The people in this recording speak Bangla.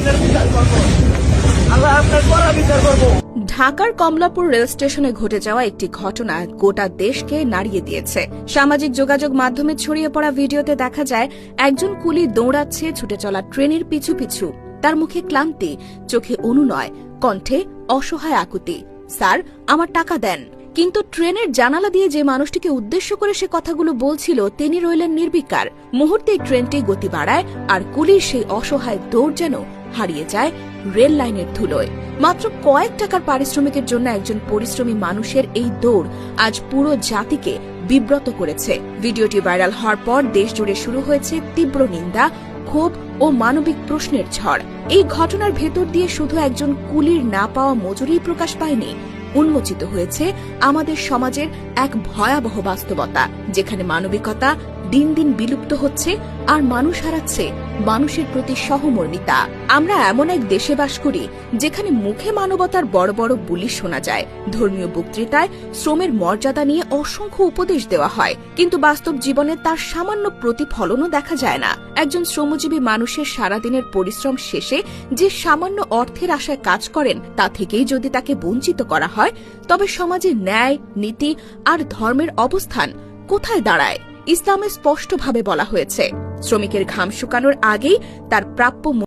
আপনার বিচার করব, আল্লাহ আপনার কড়া বিচার করব। ঢাকার কমলাপুর রেল স্টেশনে ঘটে যাওয়া একটি ঘটনা গোটা দেশকে নাড়িয়ে দিয়েছে। সামাজিক যোগাযোগ মাধ্যমে ছড়িয়ে পড়া ভিডিওতে দেখা যায় একজন কুলি দৌড়াচ্ছে ছুটে চলা ট্রেনের পিছু পিছু। তার মুখে ক্লান্তি, চোখে অনুনয়, কণ্ঠে অসহায় আকুতি, স্যার আমার টাকা দেন। কিন্তু ট্রেনের জানালা দিয়ে যে মানুষটিকে উদ্দেশ্য করে সে কথাগুলো বলছিল তিনি রইলেন নির্বিকার। মুহূর্তেই ট্রেনটি গতি বাড়ায় আর কুলির সেই অসহায় দৌড় যেন হারিয়ে যায় রেল লাইনের ধুলোয়। মাত্র কয়েক টাকার পারিশ্রমিকের জন্য একজন পরিশ্রমী মানুষের এই দৌড় আজ পুরো জাতিকে বিব্রত করেছে। ভিডিওটি ভাইরাল হওয়ার পর দেশজুড়ে শুরু হয়েছে তীব্র নিন্দা, ক্ষোভ ও মানবিক প্রশ্নের ঝড়। এই ঘটনার ভেতর দিয়ে শুধু একজন কুলির না পাওয়া মজুরিই প্রকাশ পায়নি, উন্মোচিত হয়েছে আমাদের সমাজের এক ভয়াবহ বাস্তবতা, যেখানে মানবিকতা দিন দিন বিলুপ্ত হচ্ছে আর মানুষ হারাচ্ছে মানুষের প্রতি সহমর্মিতা। আমরা এমন এক দেশে বাস করি যেখানে মুখে মানবতার বড় বড় বুলি শোনা যায়, ধর্মীয় বক্তৃতায় শ্রমের মর্যাদা নিয়ে অসংখ্য উপদেশ দেওয়া হয়, কিন্তু বাস্তব জীবনে তার সামান্য প্রতিফলনও দেখা যায় না। একজন শ্রমজীবী মানুষের সারাদিনের পরিশ্রম শেষে যে সামান্য অর্থের আশায় কাজ করেন তা থেকেই যদি তাকে বঞ্চিত করা হয়, তবে সমাজে ন্যায়, নীতি আর ধর্মের অবস্থান কোথায় দাঁড়ায়? ইসলামে স্পষ্টভাবে বলা হয়েছে, শ্রমিকের ঘাম শুকানোর আগেই তার প্রাপ্য